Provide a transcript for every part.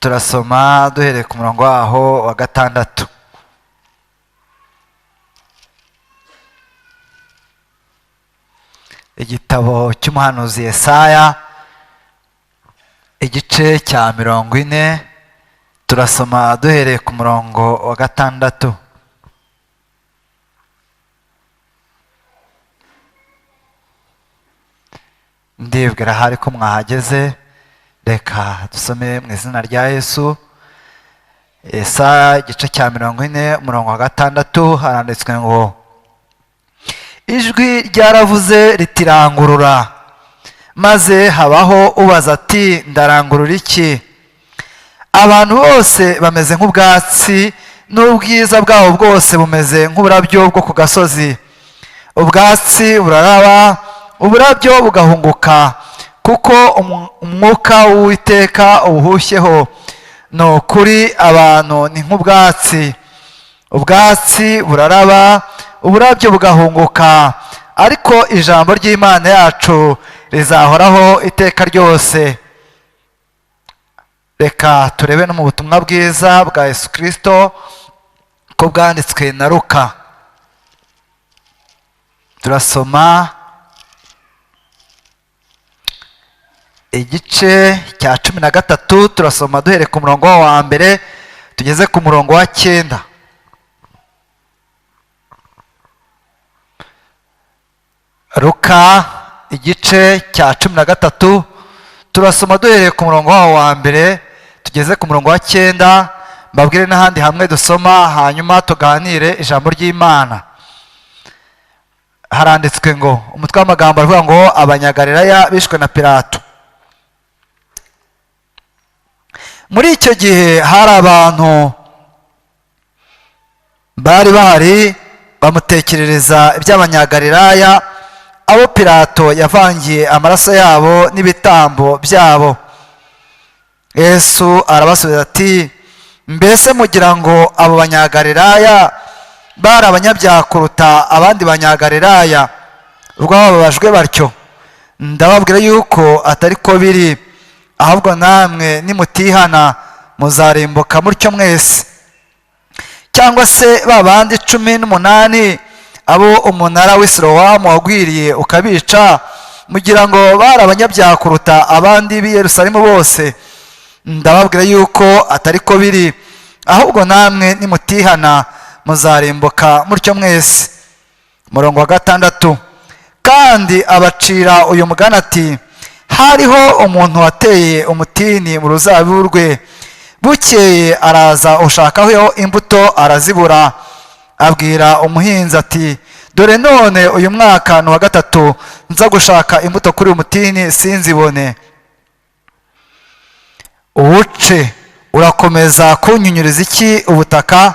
turasoma duhereye ku murongo waho wa 6. Igitabo cy'umuhanuzi Yesaya igice cya 40, turasoma duhereye ku murongo wa 6. Ndibwira hari ko mwahageze, reka dusome mu izina rya Yesu. Yesaya igice cya 40 umurongo wa 6 haranditswe ngo: ijwi ryaravuze ritirangurura, maze habaho ubaza ati ndarangurura iki? Abantu bose bameze nk'ubwatsi, n'ubwiza bwabo bwose bumeze nk'uburabyo bwo ku gasozi. Ubwatsi buraraba, uburabyo bugahunguka, kuko umwuka w'Uwiteka ubuhushyeho. Ni ukuri abantu ni nk'ubwatsi. Ubwatsi buraraba, uburabyo bugahunguka, ariko ijambo ry'Imana yacu rizahoraho iteka ryose. Reka turebe no mu butumwa bwiza bwa Yesu Kristo ko bwanditswe na Luka. Turasoma igice cya 13, turasoma duhere ku murongo wa mbere tugeze ku murongo wa 9. Luka igice cya 13, turasoma duhereye ku murongo wa mbere tugeze ku murongo wa 9. Mbabwire n'ahandi hamwe dusoma, hanyuma tuganire ijambo ry'Imana. Haranditswe ngo, umutwe w'amagambo aravuga ngo abanyagalilaya bishwe na Pilato. Muri icyo gihe hari abantu bari bahari bamutekerereza iby'abanyagalilaya, abo Pilato yavangiye amaraso yabo n'ibitambo byabo. Yesu arabasubiza ati, mbese mugira ngo abo banyagalilaya bari abanyabyaha kuruta abandi banyagalilaya ubwo bababajwe batyo? Ndababwira yuko atari ko biri, ahubwo namwe nimutihana muzarimbuka mutyo mwese. Cyangwa se ba bandi 18 abo umunara w'i Silowamu wagwiriye ukabica, mugira ngo bari abanyabyaha kuruta abandi b'i Yerusalemu bose? Ndababwira yuko atari ko biri, ahubwo namwe nimutihana muzarimbuka mutyo mwese. Murongo wa 6, kandi abacira uyu mugani ati, hariho umuntu wateye umutini mu ruzabibu rwe, bukeye araza ushakaho imbuto arazibura. Abwira umuhinzi ati, dore none uyu mwaka ni wa 3 nza gushaka imbuto kuri uyu mutini sinzibone. Uwuce urakomeza kunyunyuriza iki ubutaka?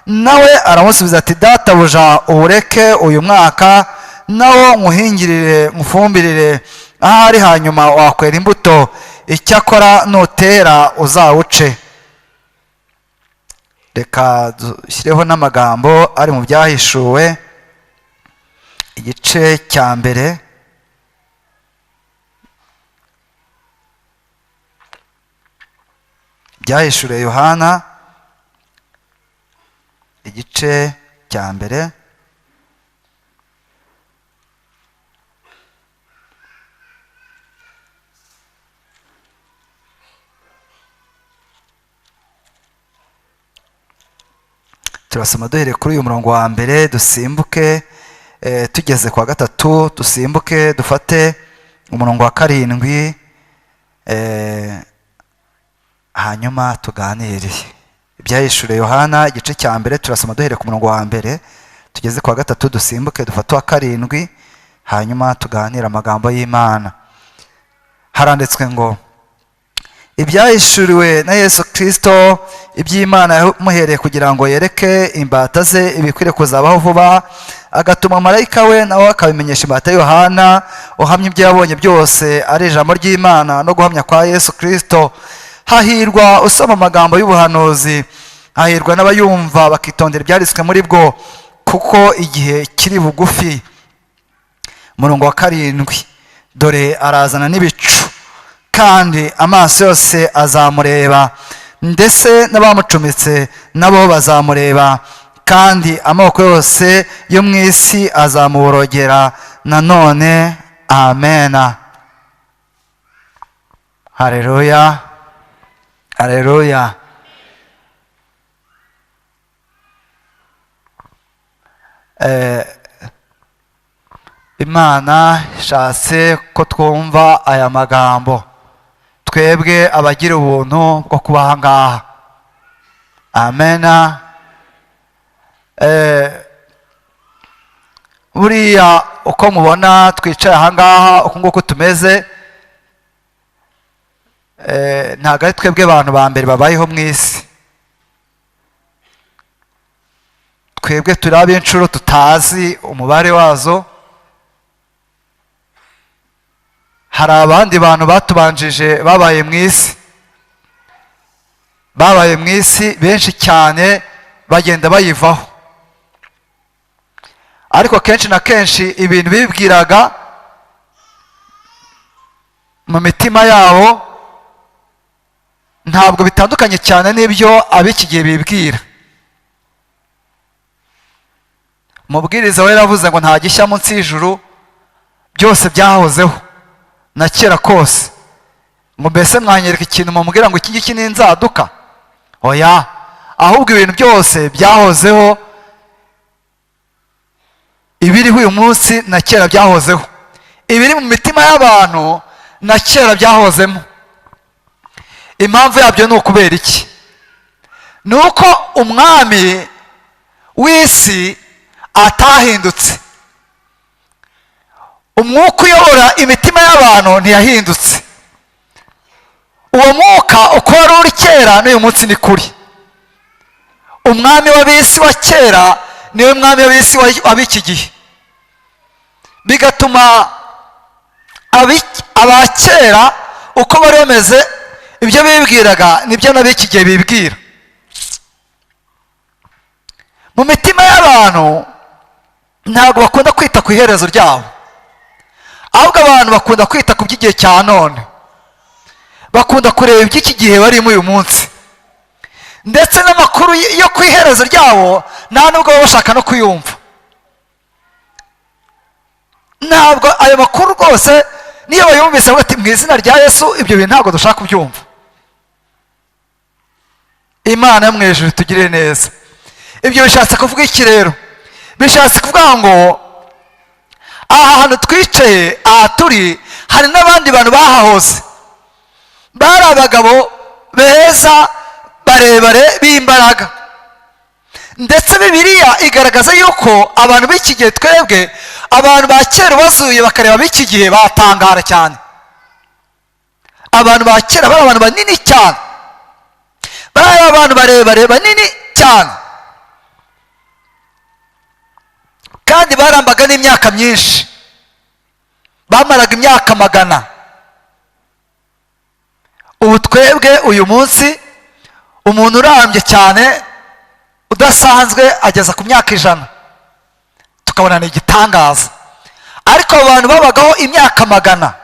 Nawe aramusubiza ati, databuja ubureke uyu mwaka, nawo nkuhingirire nkufumbirire, ahari hanyuma wakwera imbuto, icyakora nutera uzawuce. Reka dushyireho n'amagambo ari mu byahishuwe igice cya mbere. Byahishuriye Yohana igice cya mbere, turasoma duhereye kuri uyu murongo wa mbere dusimbuke tugeze kwa 3, dusimbuke dufate umurongo wa 7, hanyuma tuganire. Ibyahishuriye Yohana igice cya mbere turasoma duhereye ku murongo wa mbere tugeze kwa 3, dusimbuke dufate wa 7, hanyuma tuganire amagambo y'Imana. Haranditswe ngo, ibyahishuriwe na Yesu Kristo iby'Imana yamuhereye kugira ngo yereke imbata ze ibikwiriye kuzabaho vuba, agatuma marayika we nawe akabimenyesha imbata Yohana uhamya ibyo yabonye byose ari ijambo ry'Imana no guhamya kwa Yesu Kristo. Hahirwa usoma amagambo y'ubuhanuzi, hahirwa n'abayumva bakitondera ibyanditswe muri bwo, kuko igihe kiri bugufi. Murongo wa 7, dore arazana n'ibicu, kandi amaso yose azamureba, ndetse n'abamucumitse nabo bazamureba, kandi amoko yose yo mu isi azamuborogera nanone. Amena. Haleluya, haleluya. Imana ishatse ko twumva aya magambo, twebwe abagira ubuntu bwo kuba aha ngaha. Amena. Buriya uko mubona twicaye aha ngaha uko nguko tumeze, ntabwo ari twebwe abantu ba mbere babayeho mu isi. Twebwe turi ab'inshuro tutazi umubare wazo. Hari abandi bantu batubanjije babaye mu isi, babaye mu isi benshi cyane bagenda bayivaho, ariko kenshi na kenshi ibintu bibwiraga mu mitima yabo ntabwo bitandukanye cyane n'ibyo ab'iki gihe bibwira. Umubwiriza we yaravuze ngo nta gishya munsi y'ijuru, byose byahozeho na kera kose. Ngo mbese mwanyereka ikintu mumubwira ngo iki ngiki ni inzaduka? Oya, ahubwo ibintu byose byahozeho, ibiriho uyu munsi na kera byahozeho, ibiri mu mitima y'abantu na kera byahozemo. Impamvu yabyo ni ukubera iki? Ni uko umwami w'isi atahindutse. Umwuka uyobora imitima y'abantu ntiyahindutse. Uwo mwuka uko wari uri kera n'uyu munsi ni kuri. Umwami w'ab'isi wa kera niwe mwami w'ab'isi w'iki gihe, bigatuma aba kera uko bari bameze, ibyo bibwiraga nibyo n'ab'iki gihe bibwira. Mu mitima y'abantu ntabwo bakunda kwita ku iherezo ryabo, ahubwo abantu bakunda kwita ku by'igihe cya none. Bakunda kureba iby'iki gihe barimo uyu munsi, ndetse n'amakuru yo ku iherezo ryabo nta nubwo baba bashaka no kuyumva. Ntabwo ayo makuru rwose niyo bayumvise bati mu izina rya Yesu ibyo bintu ntabwo dushaka kubyumva. Imana yo mu ijuru tugirire neza. Ibyo bishatse kuvuga iki rero? Bishatse kuvuga ngo aha hantu twicaye, aha turi, hari n'abandi bantu bahahoze, bari abagabo beza barebare b'imbaraga. Ndetse Bibiliya igaragaza yuko abantu b'iki gihe, twebwe abantu ba kera bazuye bakareba b'iki gihe batangara cyane. Abantu ba kera bari abantu banini cyane, bari abantu barebare banini cyane, kandi barambaga n'imyaka myinshi, bamaraga imyaka 100. Ubu twebwe uyu munsi umuntu urambye cyane udasanzwe ageza ku myaka 100, tukabona ni igitangaza. Ariko abantu babagaho imyaka 100,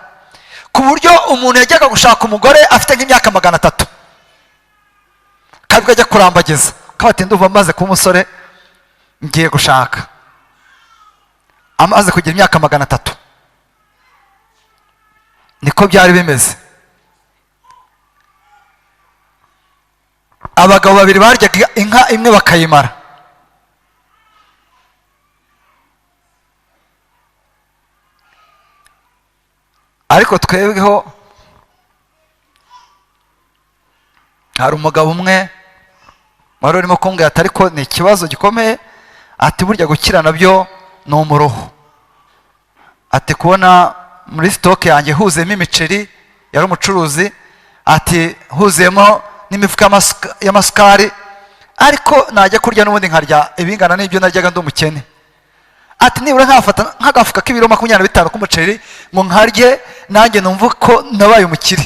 ku buryo umuntu yajyaga gushaka umugore afite nk'imyaka 300, kabwo ajya kurambagiza kabati ndumva maze kuba umusore ngiye gushaka, amaze kugira imyaka 300. Niko byari bimeze. Abagabo babiri baryaga inka imwe bakayimara. Ariko twebweho hari umugabo umwe wari urimo kumbwira ati ariko ni ikibazo gikomeye, ati burya gukira nabyo ni umuruho. Ati kubona muri stock yanjye huzuyemo imiceri, yari umucuruzi, ati huzuyemo n'imifuka y'amasukari, ariko najya kurya n'ubundi nkarya ibingana n'ibyo naryaga ndi umukene. Ati nibura nkafata nk'agafuka k'ibiro 25 k'umuceri ngo nkarye nanjye numva ko nabaye umukire.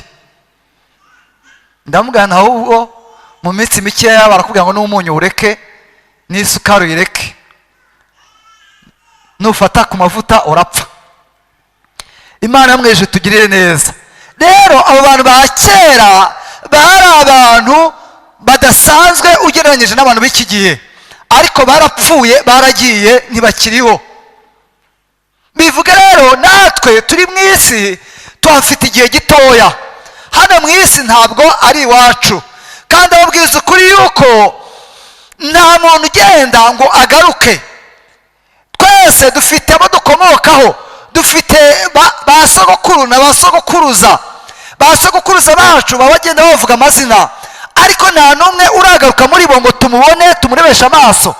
Ndamugana ahubwo mu minsi mikeya barakubwira ngo n'umunyu ureke n'isukari uyireke, nufata ku mavuta urapfa. Imana yamweje tugirire neza. Rero abo bantu ba kera bari abantu budasanzwe ugereranyije n'abantu b'iki gihe, ariko barapfuye, baragiye, ntibakiriho. bivuga rero natwe turi mu isi tuhafite igihe gitoya. Hano mu isi ntabwo ari iwacu, kandi ababwiza ukuri yuko nta muntu ugenda ngo agaruke. Twese dufite abo dukomokaho, dufite ba sogokuru na ba sogokuruza. Ba sogokuruza bacu baba bagenda bavuga amazina, ariko nta n'umwe uragaruka muri bo ngo tumubone, tumurebeshe amaso.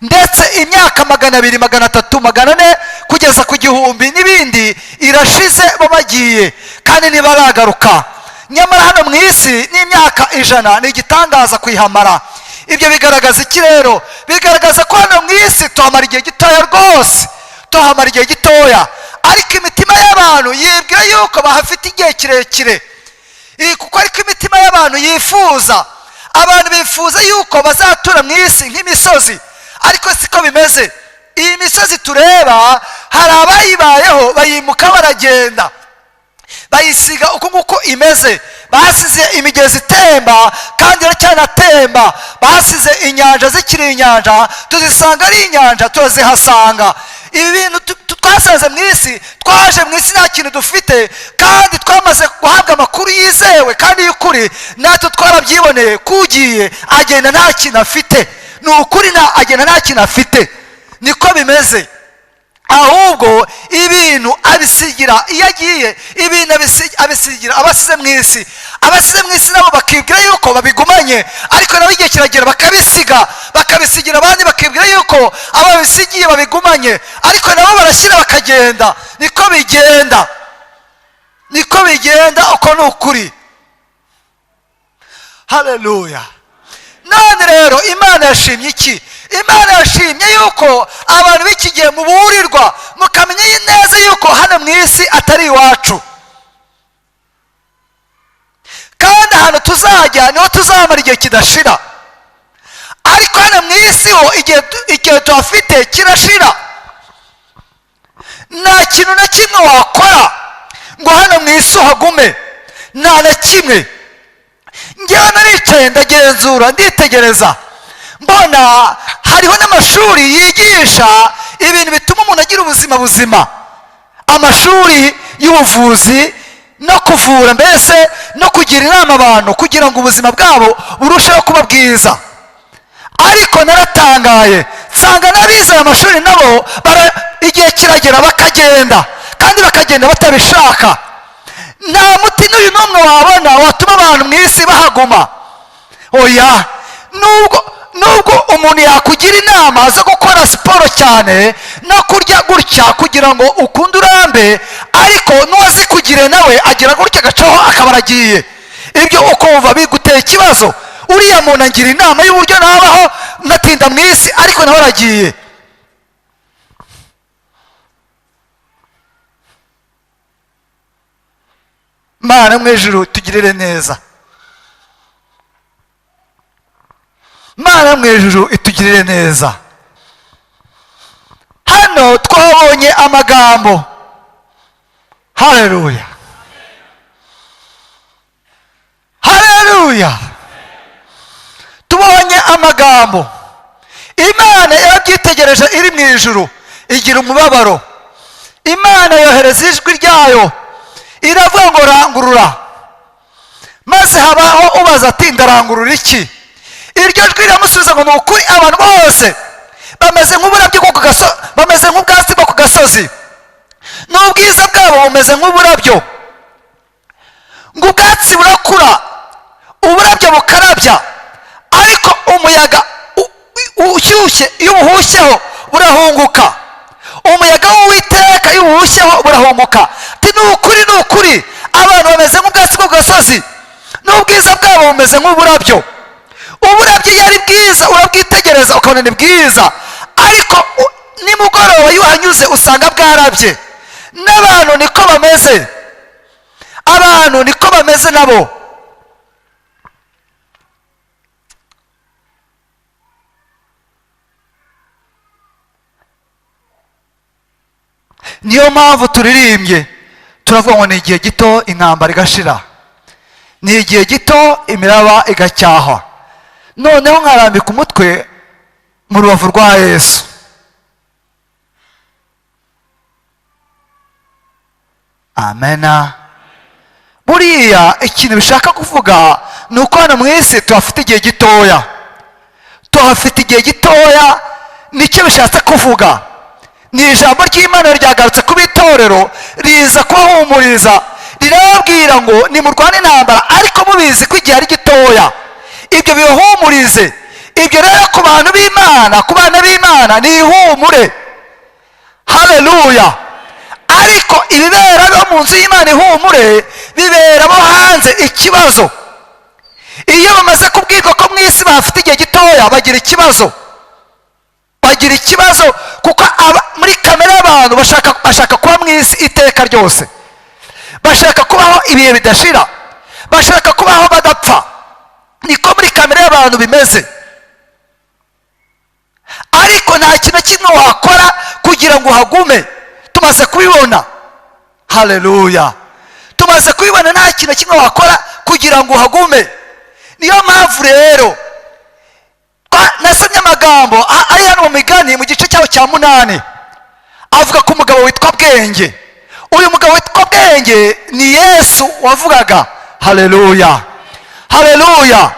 Ndetse imyaka 200, 300, 400 kugeza ku 1000 n'ibindi irashize bo bagiye, kandi ntibaragaruka. Nyamara hano mu isi n'imyaka 100 ni igitangaza kuyihamara. Ibyo bigaragaza iki rero? Bigaragaza ko hano mu isi tuhamara igihe gitoya rwose, tuhamara igihe gitoya, ariko imitima y'abantu yibwira yuko bahafite igihe kirekire. Kuko ariko imitima y'abantu yifuza, abantu bifuza yuko bazatura mu isi nk'imisozi, ariko siko bimeze. Iyi misozi tureba, hari abayibayeho bayimuka baragenda, bayisiga uko nguko imeze. Basize imigezi itemba kandi iracyanatemba, basize inyanja zikiri inyanja, tuzisanga ari inyanja, turazihasanga. Ibi bintu twasanze mu isi, twaje mu isi nta kintu dufite, kandi twamaze guhabwa amakuru yizewe kandi y'ukuri, natwe twarabyiboneye. Kugiye agenda nta kintu afite, ni ukuri, agenda nta kintu afite, niko bimeze. Ahubwo ibintu abisigira, iyo agiye ibintu abisigira abasize mu isi. Abasize mu isi nabo bakibwira yuko babigumanye, ariko nabo igihe kiragera bakabisigira abandi, bakibwira yuko abo babisigiye babigumanye, ariko nabo barashyira bakagenda. Niko bigenda, uko ni ukuri. Haleluya. None rero Imana yashimye iki? Imana yashimye yuko abantu b'iki gihe muburirwa, mukamenya neza yuko hano mu isi atari iwacu, kandi ahantu tuzajya niho tuzamara igihe kidashira. Ariko hano mu isi ho igihe tuhafite kirashira. Nta kintu na kimwe wakora ngo hano mu isi uhagume, nta na kimwe. Njyewe naricaye ndagenzura, nditegereza, mbona hariho n'amashuri yigisha ibintu bituma umuntu agira ubuzima buzima. Amashuri y'ubuvuzi no kuvura, mbese no kugira inama abantu kugira ngo ubuzima bwabo burusheho kuba bwiza. Ariko naratangaye, nsanga n'abize aya mashuri nabo igihe kiragera bakagenda, kandi bakagenda batabishaka. Nta muti n'uyu n'umwe wabona watuma abantu mu isi bahaguma. Oya, nubwo umuntu yakugira inama zo gukora siporo cyane no kurya gutya kugira ngo ukunde urambe, ariko n'uwazikugire nawe agira gutya agacaho akaba aragiye. Ibyo ukumva biguteye ikibazo. Uriya muntu angira inama y'uburyo nabaho ngatinda mu isi, ariko nawe aragiye. Mana mu ijuru tugirire neza, Mana mu ijuru itugirire neza. Hano twabonye amagambo. Haleluya, haleluya. Tubonye amagambo. Imana yarabyitegereje iri mu ijuru, igira umubabaro. Imana yohereza ijwi ryayo, iravuga ngo rangurura. Maze habaho ubaza ati ndarangurura iki? Iryo jwi riramusubiza ngo ni ukuri abantu bose bameze nk'uburabyo bwo ku gasozi, bameze nk'ubwatsi bwo ku gasozi, n'ubwiza bwabo bumeze nk'uburabyo. Ngo ubwatsi burakura, uburabyo bukarabya, ariko umuyaga ushyushye iyo ubuhushyeho burahunguka. Umuyaga w'Uwiteka iyo ubuhushyeho burahunguka. Ati ni ukuri abantu bameze nk'ubwatsi bwo ku gasozi, n'ubwiza bwabo bumeze nk'uburabyo. Uburabyo iyo ari bwiza urabwitegereza ukabona ni bwiza, ariko nimugoroba iyo uhanyuze usanga bwarabye. N'abantu niko bameze, abantu niko bameze nabo. Niyo mpamvu turirimbye turavuga ngo ni igihe gito intambara igashira, ni igihe gito imiraba igacyahwa. noneho nkarambika umutwe mu rubavu rwa Yesu. Amena. Buriya ikintu bishaka kuvuga ni uko hano mu isi tuhafite igihe gitoya, tuhafite igihe gitoya. Nicyo bishatse kuvuga. Ni ijambo ry'Imana ryagarutse ku itorero, riza kubahumuriza, rirababwira ngo nimurwane intambara ariko mubizi ko igihe ari gitoya. Ibyo bibahumurize. Ibyo rero ku bantu b'Imana, ku bana b'Imana ni ihumure. Haleluya. Ariko ibibera bo mu nzu y'Imana ihumure, bibera bo hanze ikibazo. Iyo bamaze kubwirwa ko mu isi bafite igihe gitoya, bagira ikibazo. Bagira ikibazo kuko muri kamere y'abantu bashaka kuba mu isi iteka ryose. Bashaka kubaho ibihe bidashira. Bashaka kubaho badapfa. Niko muri kamere y'abantu bimeze. Ariko nta kintu kimwe wakora kugira ngo uhagume. Tumaze kubibona. Haleluya. Tumaze kubibona nta kintu kimwe wakora kugira ngo uhagume. Niyo mpamvu rero nasomye amagambo ari hano mu Migani mu gice cyaho cya 8 avuga ku mugabo witwa Bwenge. Uyu mugabo witwa Bwenge ni Yesu wavugaga. Haleluya. Haleluya.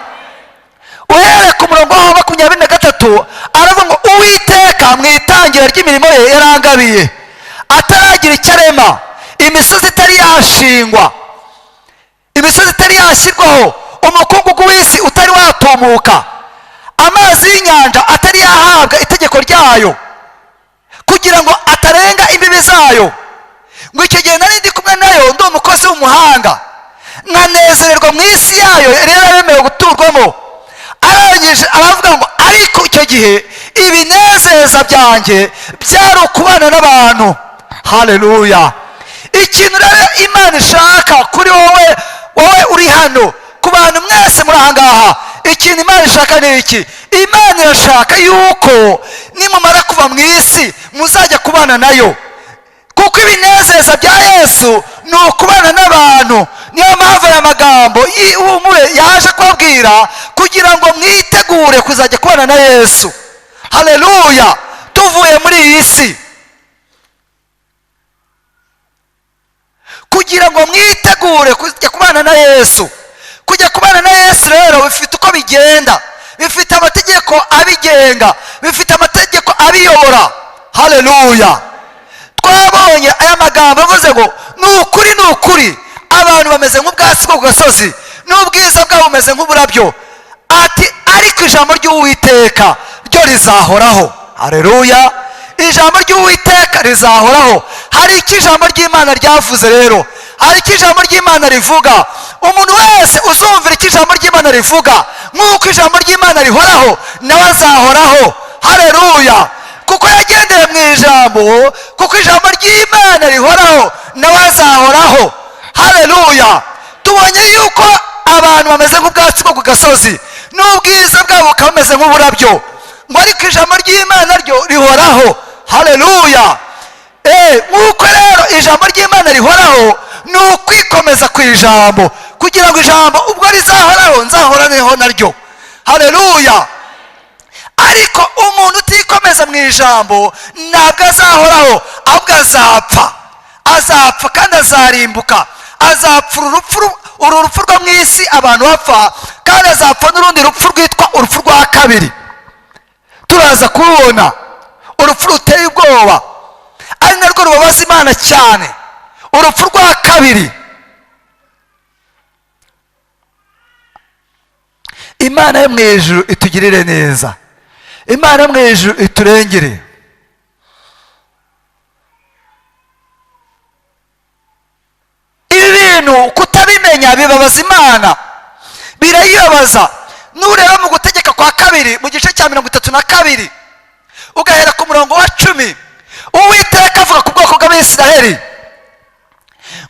Uhereye ku murongo wa 23 aravuga ngo Uwiteka mu itangira ry'imirimo ye yarangabiye ataragira icyo arema, imisozi itari yashingwa, imisozi itari yashyirwaho, umukungugu w'isi utari watumuka, amazi y'inyanja atari yahabwa itegeko ryayo kugira ngo atarenga imbibi zayo. Ngo icyo gihe nari ndi kumwe nayo, ndi umukozi w'umuhanga, nkanezererwa mu isi yayo rero yemewe guturwamo. Arangije aravuga ngo ariko icyo gihe ibinezeza byanjye byari ukubana n'abantu. Haleluya. Ikintu rero Imana ishaka kuri wowe uri hano, ku bantu mwese muri ahangaha, ikintu Imana ishaka ni iki? Imana irashaka yuko nimumara kuva mu isi muzajya kubana nayo, kuko ibinezeza bya Yesu ni ukubana n'abantu. Niyo mpamvu aya magambo y'ihumure yaje kubabwira kugira ngo mwitegure kuzajya kubana na Yesu. Haleluya. Tuvuye muri iyi si, kugira ngo mwitegure kujya kubana na Yesu. Kujya kubana na Yesu rero bifite uko bigenda, bifite amategeko abigenga, bifite amategeko abiyobora. Haleluya. Twabonye aya magambo avuze ngo ni ukuri abantu bameze nk'ubwatsi bwo ku gasozi, n'ubwiza bwabo bumeze nk'uburabyo. Ati ariko ijambo ry'Uwiteka ryo rizahoraho. Haleluya. Ijambo ry'Uwiteka rizahoraho. Hari icyo ijambo ry'Imana ryavuze rero, hari icyo ijambo ry'Imana rivuga. Umuntu wese uzumvira icyo ijambo ry'Imana rivuga, nk'uko ijambo ry'Imana rihoraho, nawe azahoraho. Haleluya. Kuko yagendeye mu ijambo, kuko ijambo ry'Imana rihoraho, nawe azahoraho. Haleluya. Tubonye yuko abantu bameze nk'ubwatsi bwo ku gasozi, n'ubwiza bwabo bukaba bumeze nk'uburabyo, ngo ariko ijambo ry'Imana ryo rihoraho. Haleluya. Nk'uko rero ijambo ry'Imana rihoraho, ni ukwikomeza ku ijambo, kugira ngo ijambo ubwo rizahoraho nzahoraneho naryo. Haleluya. Ariko umuntu utikomeza mu ijambo ntabwo azahoraho, ahubwo azapfa. Azapfa kandi azarimbuka. Azapfa uru rupfu rwo mu isi abantu bapfa, kandi azapfa n'urundi rupfu rwitwa urupfu rwa kabiri. Turaza kubona urupfu ruteye ubwoba, ari narwo rubabaza Imana cyane, urupfu rwa kabiri. Imana yo mu ijuru itugirire neza, Imana yo mu ijuru iturengere. Ibi bintu kutabimenya bibabaza Imana, birayibabaza. Nureba mu gutegeka kwa kabiri mu gice cya 32 ugahera ku murongo wa 10, Uwiteka avuga ku bwoko bw'Abisiraheli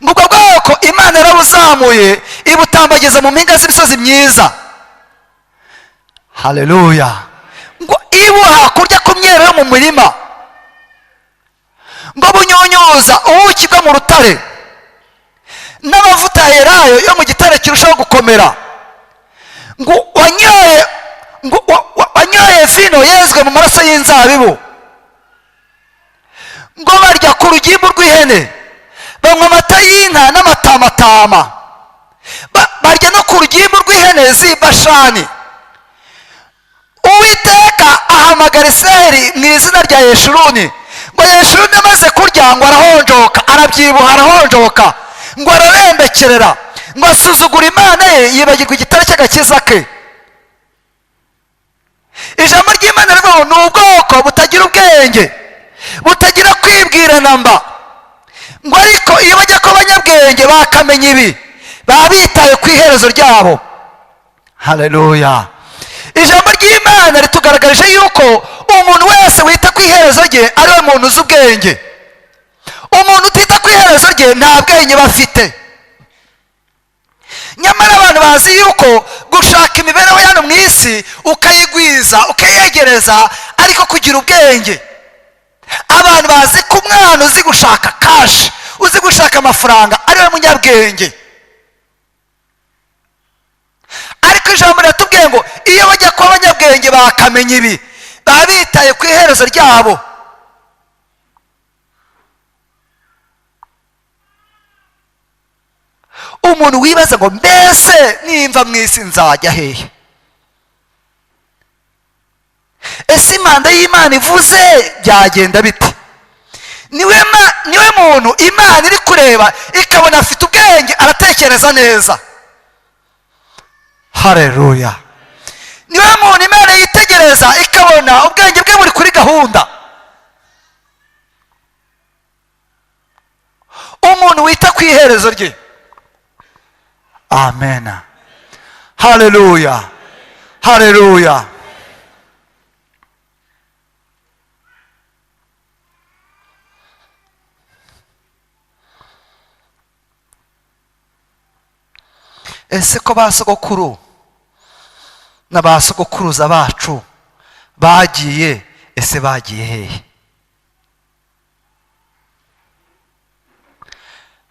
ngo ubwo bwoko Imana yarabuzamuye ibutambagiza mu mpinga z'imisozi myiza. Haleluya. Ngo ibuha kurya ku myero yo mu murima, ngo bunyunyuza ubuki bwo mu rutare, n'amavuta yerayo yo mu gitare kirushaho gukomera. Ngo vino yezwe mu maraso y'inzabibu, ngo barya ku rugimbu rw'ihene, banywa amata y'inka n'amatamatama, barya no ku rugimbu rw'ihene z'i Bashani. Uwiteka ahamagara Isirayeli mu izina rya Yeshuruni, ngo Yeshuruni amaze kurya ngo arahonjoka, arabyibuha arahonjoka, ngo ararembekerera, ngo asuzugura Imana ye, yibagirwa igitare cy'agakiza ke. Ijambo ry'Imana rivuga ngo ni ubwoko butagira ubwenge, butagira kwibwira namba, ngo ariko iyo bajya ku banyabwenge bakamenya ibi, baba bitaye ku iherezo ryabo. Haleluya. Ijambo ry'Imana ritugaragarije yuko umuntu wese wita ku iherezo rye ari we muntu uzi ubwenge. Umuntu utita ku iherezo rye nta bwenge bafite. Nyamara abantu bazi yuko gushaka imibereho hano mu isi ukayigwiza ukayegereza ariko kugira ubwenge. Abantu bazi ko umwana uzi gushaka kashi, uzi gushaka amafaranga ari we munyabwenge. Ariko ijambo riratubwiye ngo iyo bajya kuba abanyabwenge bakamenya ibi, baba bitaye ku iherezo ryabo. Umuntu wibaza ngo mbese nimva mu isi nzajya hehe? Ese imanda y'Imana ivuze byagenda bite? Niwe muntu Imana iri kureba ikabona afite ubwenge, aratekereza neza. Haleluya. Niwe muntu Imana yitegereza ikabona ubwenge bwe buri kuri gahunda. Umuntu wita ku iherezo rye. Amen. Haleluya. Haleluya. Ese ko ba sogokuru na ba sogokuruza bacu bagiye, ese bagiye hehe?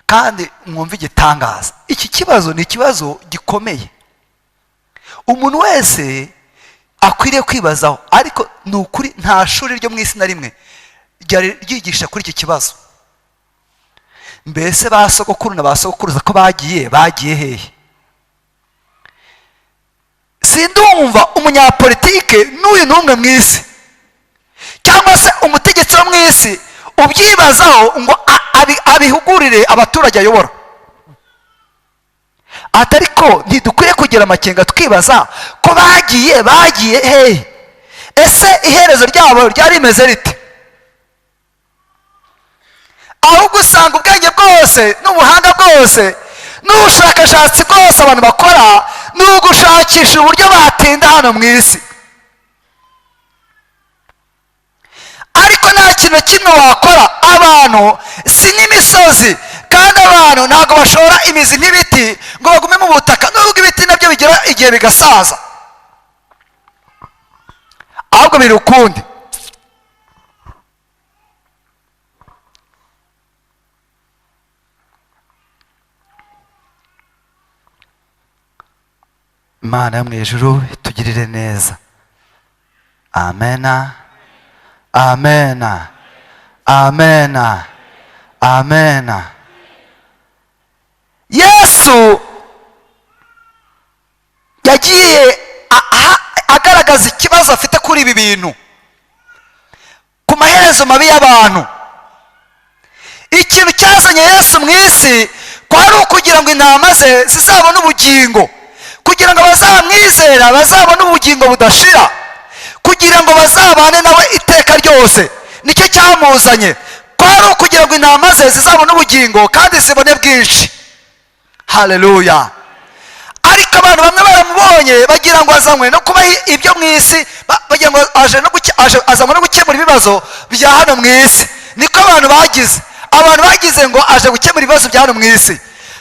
Kandi mwumva igitangaza, iki kibazo ni ikibazo gikomeye umuntu wese akwiriye kwibazaho, ariko ni ukuri nta shuri ryo mu isi na rimwe ryari ryigisha kuri iki kibazo. Mbese ba sogokuru na ba sogokuruza ko bagiye hehe? Sindumva umunyapolitike n'uyu n'umwe mu isi cyangwa se umutegetsi wo mu isi ubyibazaho ngo abihugurire abaturage ayobora. Atariko ntidukwiye kugira amakenga twibaza ko bagiye hehe? Ese iherezo ryabo ryari rimeze rite? Ahubwo usanga ubwenge bwose n'ubuhanga bwose n'ubushakashatsi bwose abantu bakora ni ugushakisha uburyo batinda hano mu isi. Ariko nta kintu kimwe wakora. Abantu si n'imisozi, kandi abantu ntabwo bashora imizi nk'ibiti ngo bagume mu butaka, nubwo ibiti nabyo bigira igihe bigasaza, ahubwo biri ukundi. Imana yo mu ijuru itugirire neza. Amena, amena, amena, amena. Yesu yagiye agaragaza ikibazo afite kuri ibi bintu, ku maherezo mabi y'abantu. Ikintu cyazanye Yesu mu isi kwari ukugira ngo intama ze zizabone ubugingo, kugira ngo bazamwizera bazabone ubugingo budashira, kugira ngo bazabane nawe iteka ryose. Nicyo cyamuzanye, kwari ukugira ngo intama ze zizabone ubugingo kandi zibone bwinshi. Haleluya. Ariko abantu bamwe baramubonye bagira ngo azanywe no kuba ibyo mu isi, bagira ngo azanywe no gukemura ibibazo bya hano mu isi. Niko abantu bagize ngo aje gukemura ibibazo bya hano mu isi,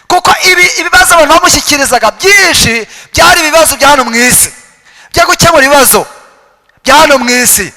kuko ibibazo abantu bamushyikirizaga byinshi byari ibibazo bya hano mu isi, byo gukemura ibibazo bya hano mu isi.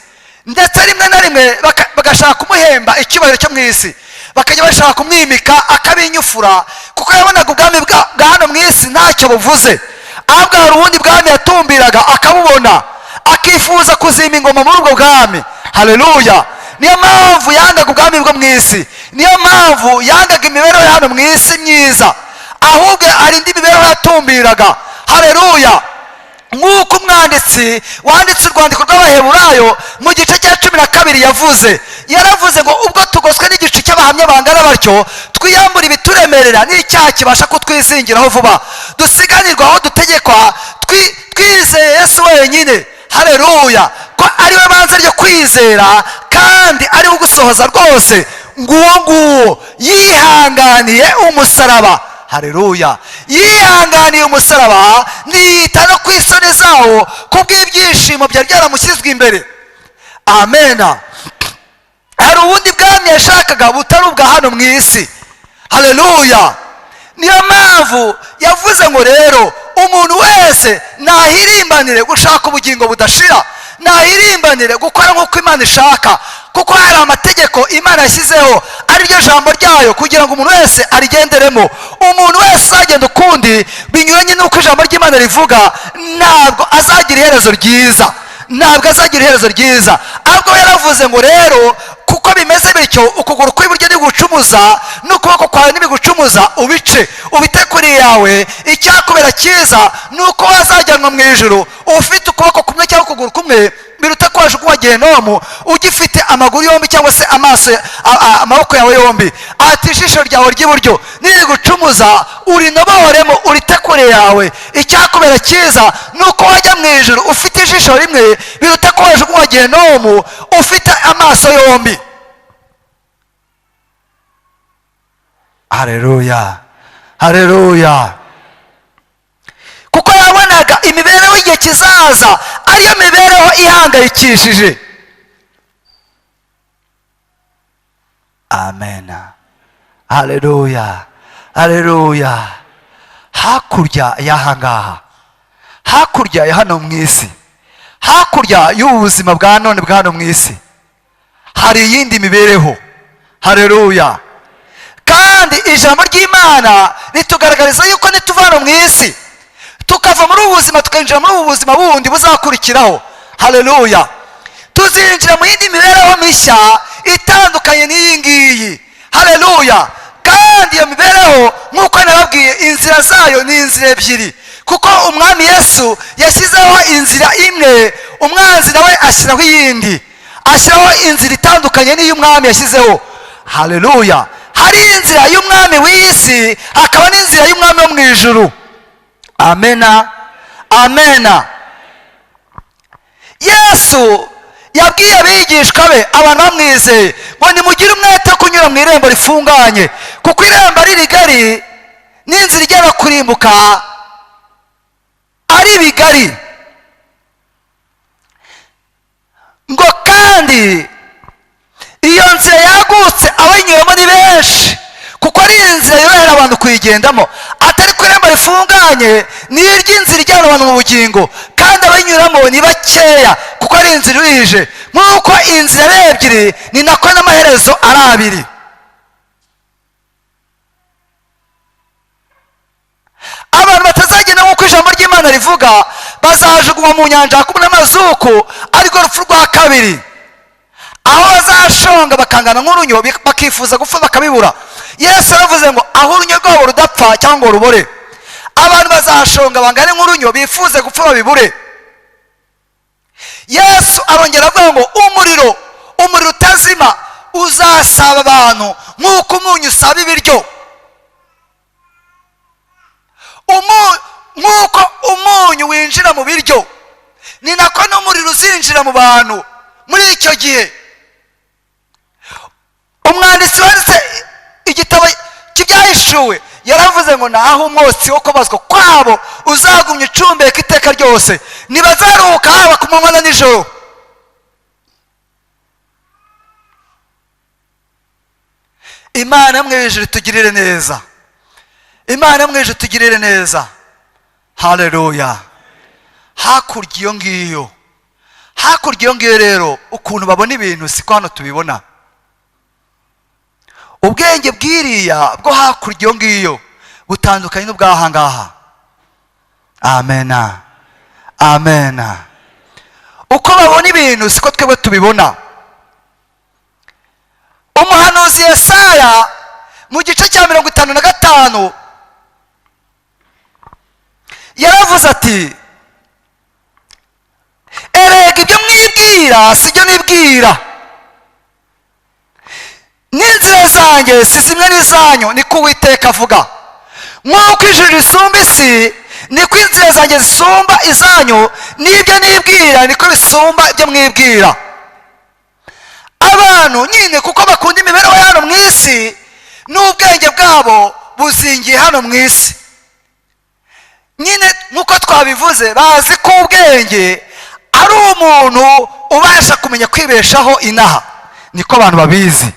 Ndetse rimwe na rimwe bagashaka kumuhemba icyubahiro cyo mu isi, bakajya bashaka kumwimika akabinyufura, kuko yabonaga ubwami bwa hano mu isi ntacyo buvuze. Ahubwo hari ubundi bwami yatumbiraga akabubona, akifuza kuzima ingoma muri ubwo bwami. Haleluya! niyo mpamvu yangaga ubwami bwo mu isi, niyo mpamvu yangaga imibereho ya hano mu isi myiza, ahubwo arinda imibereho yatumbiraga. Haleluya! nk'uko umwanditsi wanditse urwandiko rw'Abaheburayo mu gice cya 12 yaravuze ngo ubwo tugoswe n'igicu cy'abahamya bangana batyo, twiyambura ibituremerera n'icyaha kibasha kutwizingiraho vuba, dusiganirwa aho dutegekwa, twizeye Yesu wenyine. Haleluya! ko ari we banze ryo kwizera kandi ari we ugusohoza rwose. nguwo yihanganiye umusaraba. Haleluya! yihanganiye umusaraba ntiyita no ku isoni zawo, kubw'ibyishimo byari byaramushyizwe imbere. Amena. hari ubundi bwami yashakaga butari ubwa hano mu isi. Haleluya! niyo mpamvu yavuze ngo rero umuntu wese nahirimbanire gushaka ubugingo budashira, nahirimbanire gukora nk'uko Imana ishaka, kuko hari amategeko Imana yashyizeho ari ryo jambo ryayo kugira ngo umuntu wese arigenderemo. umuntu wese azagenda ukundi binyuranye n'uko ijambo ry'Imana rivuga, ntabwo azagira iherezo ryiza, ntabwo azagira iherezo ryiza. ahubwo yaravuze ngo rero kuko bimeze bityo, ukuguru kw'iburyo nigucumuza n'ukuboko kwawe nibigucumuza ubice, ubite kuri yawe. icyakubera cyiza ni uko wazajyanwa mu ijuru ufite ukuboko kumwe cyangwa ukuguru kumwe, biruta ko wajugunywa Gehinomu ugifite amaguru yombi cyangwa se amaboko yawe yombi. ati ijisho ryawe ry'iburyo nirigucumuza urinoboremo, urite kure yawe. icyakubera cyiza ni uko wajya mu ijuru ufite ijisho rimwe, biruta ko wajugunywa Gehinomu ufite amaso yombi. Haleluya! Haleluya! kuko yabonaga imibereho y'igihe kizaza ariyo mibereho ihangayikishije. Amena. Haleluya! Haleluya! hakurya y'ahangaha, hakurya ya hano mu isi, hakurya y'ubu buzima bwa none bwa hano mu isi, hari iyindi mibereho. Haleluya! kandi ijambo ry'Imana ritugaragariza yuko nituva hano mu isi tukava muri ubu buzima tukinjira muri ubu buzima bundi buzakurikiraho. Haleluya! tuzinjira mu yindi mibereho mishya itandukanye n'iyi ngiyi. Haleluya! kandi iyo mibereho nk'uko nababwiye, inzira zayo ni inzira ebyiri, kuko umwami Yesu yashyizeho inzira imwe, umwanzi nawe ashyiraho iyindi, ashyiraho inzira itandukanye n'iyo umwami yashyizeho. Haleluya! hari inzira y'umwami w'isi, hakaba n'inzira y'umwami wo mu ijuru. Amena. Amena. Yesu yabwiye abigishwa be, abantu bamwizeye, ngo nimugire umwete wo kunyura mu irembo rifunganye, kuko irembo ari rigari n'inzira igera kurimbuka ari bigari. ngo kandi iyo nzira yagutse abayinyuramo ni benshi, kuko ari inzira yorohera abantu kuyigendamo. atari ku irembo rifunganye ni iry'inzira ijyana abantu mu bugingo, kandi abayinyuramo ni bakeya, kuko ari inzira irije. nk'uko inzira ari ebyiri, ni nako n'amaherezo ari abiri. abantu batazagenda nk'uko ijambo ry'Imana rivuga bazajugunywa mu nyanja hakubu n'amazuku, ariko urupfu rwa kabiri, aho bazashonga bakangana nk'urunyo, bakifuza gupfa bakabibura. Yesu yaravuze ngo aho urunyo rwabo rudapfa cyangwa ngo rubore, abantu bazashonga bangane nk'urunyo, bifuze gupfa babibure. Yesu arongera avuga ngo umuriro utazima uzasaba abantu nk'uko umunyu usaba ibiryo. nk'uko umunyu winjira mu biryo, ni nako n'umuriro uzinjira mu bantu muri icyo gihe. umwanditsi wanditse igitabo cy'ibyahishuwe yaravuze ngo naho umwotsi wo kubazwa kwabo uzagumya ucumbeka iteka ryose, ntibazaruhuka haba ku manywa na nijoro. Imana yo mu ijuru itugirire neza, Imana yo mu ijuru itugirire neza. Haleluya! hakurya iyo ngiyo, hakurya iyo ngiyo rero ukuntu babona ibintu siko hano tubibona. ubwenge bwiriya bwo hakurya iyo ngiyo butandukanye n'ubwahangaha. Amena. Amena. uko babona ibintu siko twebwe tubibona. Umuhanuzi Yesaya mu gice cya 55 yaravuze ati, erega ibyo mwibwira sibyo nibwira, n'inzira zanjye si zimwe n'izanyu, niko Uwiteka avuga. Nk'uko ijuru risumba isi, niko inzira zanjye zisumba izanyu, n'ibyo nibwira niko bisumba ibyo mwibwira. Abantu nyine kuko bakunda imibereho ya hano mu isi, n'ubwenge bwabo buzingiye hano mu isi. Nyine nk'uko twabivuze, bazi ko ubwenge ari umuntu ubasha kumenya kwibeshaho inaha, niko abantu babizi.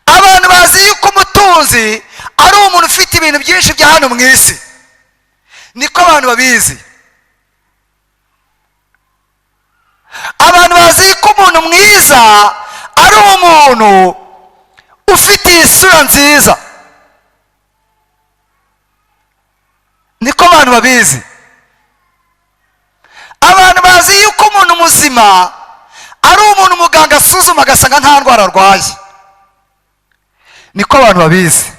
Abantu bazi yuko umutunzi ari umuntu ufite ibintu byinshi bya hano mu isi, niko abantu babizi. Abantu bazi ko umuntu mwiza ari umuntu ufite isura nziza, niko abantu babizi. Abantu bazi yuko umuntu muzima ari umuntu muganga asuzuma agasanga nta ndwara arwaye, niko abantu babizi.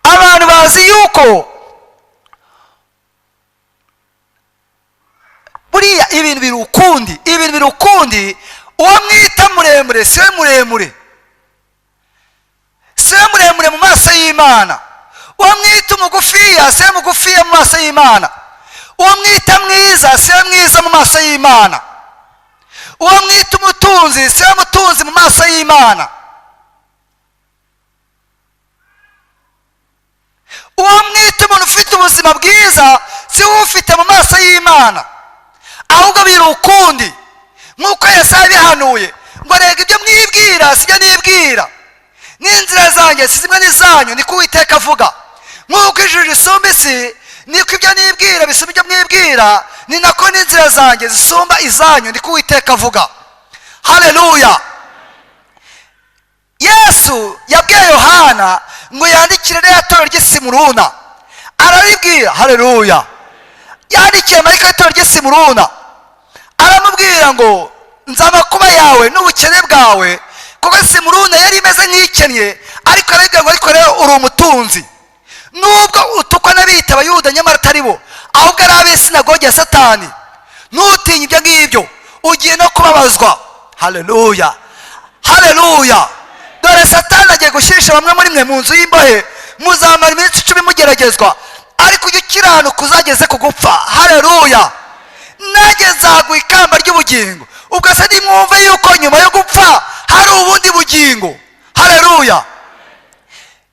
Abantu bazi yuko buriya ibintu biri ukundi, ibintu biri ukundi. Uwo mwita muremure siwe muremure, siwe muremure mu maso y'Imana. Uwo mwita umugufiya siwe mugufiya mu maso y'Imana. Uwo mwita mwiza siwe mwiza mu maso y'Imana. Uwo mwita umutunzi siwe mutunzi mu maso y'Imana. Uwo mwita umuntu ufite ubuzima bwiza siwe ufite mu maso y'Imana. Ahubwo biri ukundi, nk'uko Yesaya bihanuye ngo, rega ibyo mwibwira sibyo nibwira, n'inzira zanjye si zimwe n'izanyu, niko Uwiteka avuga. Nk'uko ijuru risumba isi, niko ibyo nibwira bisumba ibyo mwibwira, ni nako n'inzira zanjye zisumba izanyu, niko Uwiteka avuga. Haleluya. Yesu yabwiye Yohana ngo yandikire rya torero ry'i Simuruna, araribwira. Haleluya. Yandikiye marayika w'itorero ry'i Simuruna, aramubwira ngo, nzi amakuba yawe n'ubukene bwawe, kuko Simuruna yari imeze nk'ikennye, ariko arabwira ngo, ariko rero uri umutunzi. Nubwo utukwa n'abiyita Abayuda nyamara atari bo, ahubwo ari ab'isinagogi ya Satani, ntutinye ibyo ngibyo, ugiye no kubabazwa. Haleluya. Haleluya. Dore Satani agiye gushyisha bamwe muri mwe mu nzu y'imbohe, muzamara iminsi 10 mugeragezwa, ariko ujye ukiranuka uzageze ku gupfa. Haleluya. Nanjye nzaguha ikamba ry'ubugingo. Ubwo se nimwumve yuko nyuma yo gupfa hari ubundi bugingo. Haleluya.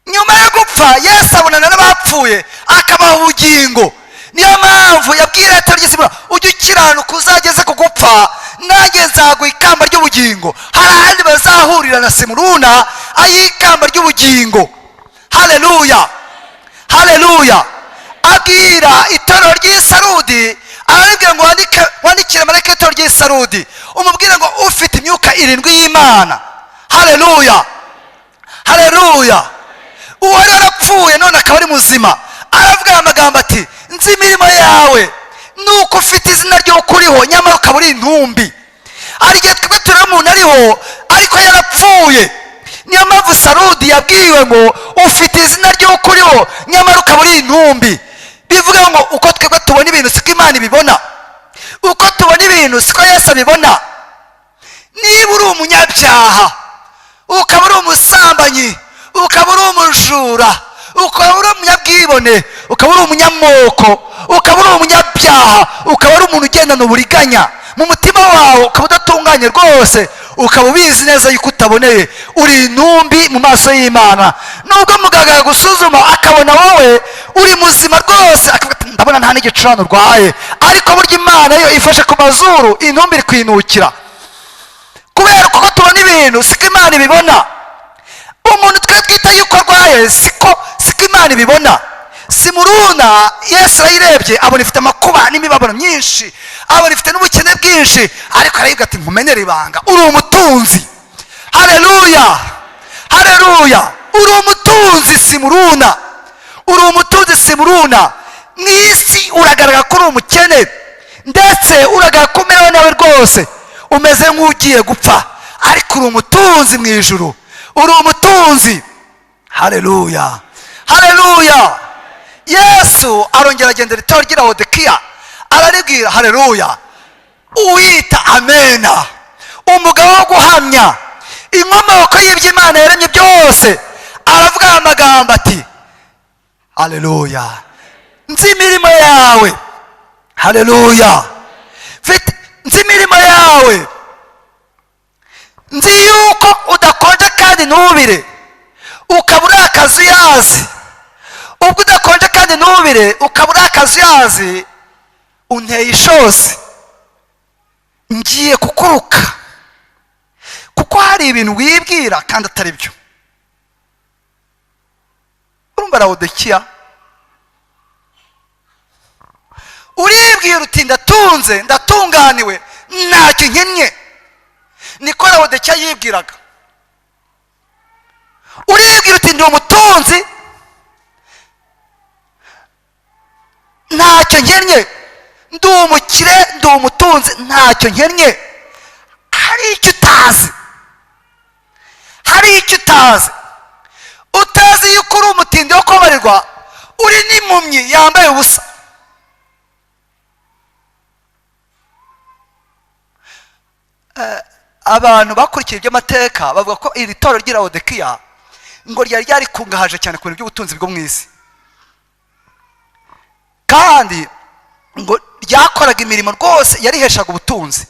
Nyuma yo gupfa Yesu abonana n'abapfuye akabaha ubugingo. Niyo mpamvu yabwira itorero ry'i Simuruna, ujye ukiranuka uzageze ku gupfa, nanjye nzaguha ikamba ry'ubugingo. Hari ahandi bazahurira na Simuruna ay'ikamba ry'ubugingo. Haleluya. Haleluya. Abwira itorero ry'i Sarudi, arabwira ngo wandikire marayika w'itorero ry'i Sarudi, umubwire ngo ufite imyuka 7 y'Imana. Haleluya. Haleluya. Uwo yarapfuye none akaba ari muzima, aravuga amagambo ati, nzi imirimo yawe, nuko ufite izina ry'ukuriho nyamara ukaba uri intumbi. Arigihe twebwe tureba umuntu ariho ariko yarapfuye. Niyo mpamvu Sarudi yabwiwe ngo ufite izina ry'ukuriho nyamara ukaba uri intumbi. Bivuga ngo uko twebwe tubona ibintu siko Imana ibibona, uko tubona ibintu siko Yesu abibona. Niba uri umunyabyaha, ukaba uri umusambanyi, ukaba uri umujura, ukaba uri umunyabwibone, ukaba uri umunyamoko, ukaba uri umunyabyaha, ukaba uri umuntu ugendana uburiganya mu mutima wawe, ukaba udatunganye rwose, ukaba ubizi neza yuko utaboneye, uri intumbi mu maso y'Imana. Nubwo muganga yagusuzuma akabona wowe uri muzima rwose, akavuga ati, ndabona nta n'igicurane urwaye, ariko burya Imana yo ifashe ku mazuru, intumbi iri kwinukira. Kubera kuko tubona ibintu siko Imana ibibona. Umuntu twe twita yuko arwaye siko Imana ibibona. Simuruna Yesu arayirebye abona ifite amakuba n'imibabaro myinshi, abona ifite n'ubukene bwinshi, ariko arayibwira ati, nkumenere ibanga, uri umutunzi. Haleluya. Haleluya. Uri umutunzi Simuruna, uri umutunzi Simuruna. mu isi uragaragara ko uri umukene, ndetse uragaragara ko umerewe nawe rwose, umeze nk'ugiye gupfa, ariko uri umutunzi mu ijuru, uri umutunzi. Haleluya, haleluya. Yesu arongera agendera itorero ry'i Laodikiya araribwira. Haleluya. Uwita amena, umugabo wo guhamya inkomoko y'ibyo Imana yaremye byose, aravuga aya magambo ati haleluya, nzi imirimo yawe. Haleluya. Nzi imirimo yawe, nzi yuko udakonje kandi ntubire, ukaba uri akazi uyazi. Ubwo udakonje kandi ntubire, ukaba uri akazi uyazi, unteye ishozi, ngiye kukuruka, kuko hari ibintu wibwira kandi atari byo. Urumva Laodikiya, uribwira uti ndatunze, ndatunganiwe, ntacyo nkennye. Niko Laodikiya yibwiraga. Uribwira uti ndi umutunzi, ntacyo nkennye, ndi umukire, ndi umutunzi, ntacyo nkennye. Hari icyo utazi, hari icyo utazi. Utazi yuko uri umutindi wo kubabarirwa, uri n'impumyi yambaye ubusa. Abantu bakurikiye iby'amateka bavuga ko iri torero ry'i Laodikiya ngo ryari ryarikungahaje cyane ku bintu by'ubutunzi bwo mu isi, kandi ngo ryakoraga imirimo rwose yariheshaga ubutunzi.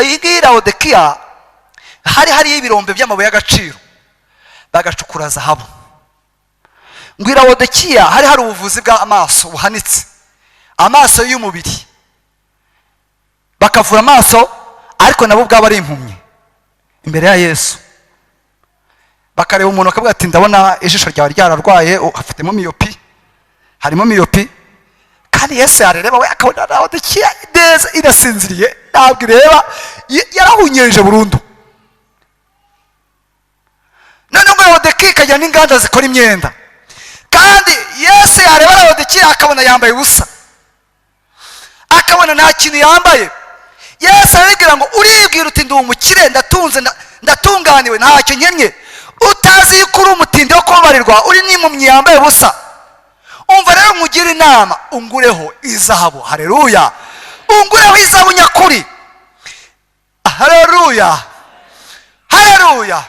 Iyi ngiyi Laodikiya hariyo ibirombe by'amabuye y'agaciro, bagacukura zahabu. Ngo i Laodikiya hari ubuvuzi bw'amaso buhanitse, amaso y'umubiri, bakavura amaso ariko nabo ubwabo ari impumyi imbere ya Yesu. Bakareba umuntu bakavuga ati ndabona ijisho ryawe ryararwaye, afitemo miyopi, harimo miyopi. Kandi Yesu yareba we akabona Laodikiya neza irasinziriye, ntabwo ireba, yarahunyeje burundu. None ngo Laodikiya ikagira n'inganda zikora imyenda, kandi Yesu yareba Laodikiya akabona yambaye ubusa, akabona nta kintu yambaye. Yesu arabwira ngo uribwira uti ndi umukire, ndatunze, ndatunganiwe, ntacyo nkennye. Utazi yuko uri umutindi wo kubabarirwa, uri n'impumyi yambaye ubusa. Umva rero nkugire inama, ungureho izahabu. Haleluya. Ungureho izahabu nyakuri. Haleluya, haleluya.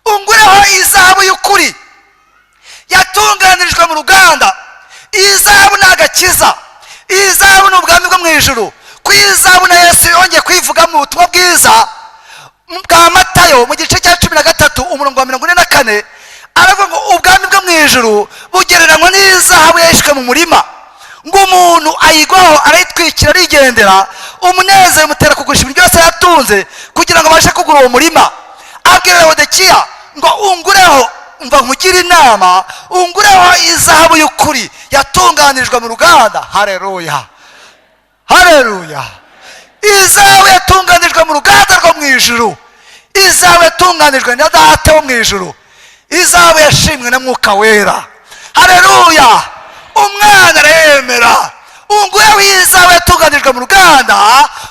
Ungureho izahabu y'ukuri yatunganirijwe mu ruganda. Izahabu ni agakiza, izahabu ni ubwami bwo mu ijuru. Ku izahabu na Yesu yongeye kwivuga mu butumwa bwiza bwa Matayo mu gice cya 13 umurongo wa 44, aravuga ngo ubwami bwo mu ijuru bugereranywa n'izahabu yahishwe mu murima, ngo umuntu ayigwaho arayitwikira arigendera, umunezero umutera kugurisha ibintu byose yatunze kugira ngo abashe kugura uwo murima. Abwira Laodikiya ngo ungureho, umva nkugire inama, ungureho izahabu y'ukuri yatunganirijwe mu ruganda. Haleluya, haleluya. Izahabu yatunganijwe mu ruganda rwo mu ijuru, izahabu yatunganijwe na Data wo mu ijuru, izahabu yashimwe na Mwuka Wera. Haleluya. Umwana aremera. Ungureho izahabu yatunganijwe mu ruganda,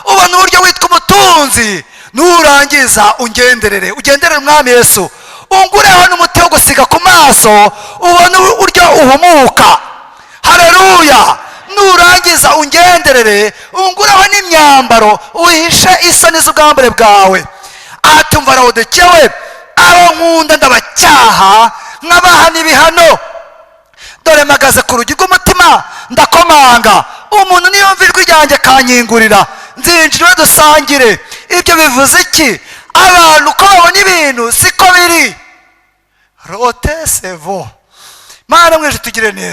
ubona uburyo witwa umutunzi. Nurangiza ungenderere, ugenderere Umwami Yesu. Ungureho n'umuti wo gusiga ku maso, ubona uburyo uhumuka. Haleluya. Nurangiza ungenderere, ungureho n'imyambaro uhishe isoni z'ubwambure bwawe. Atumva Laodikiya we, abo nkunda ndabacyaha nkabaha n'ibihano. Dore mpagaze ku rugi rw'umutima ndakomanga, umuntu niyumva ijwi ryanjye kanyingurira, nzinjira dusangire. Ibyo bivuze iki? Abantu uko babona ibintu siko biri. Rote sevo. Mana mweje tugire neza.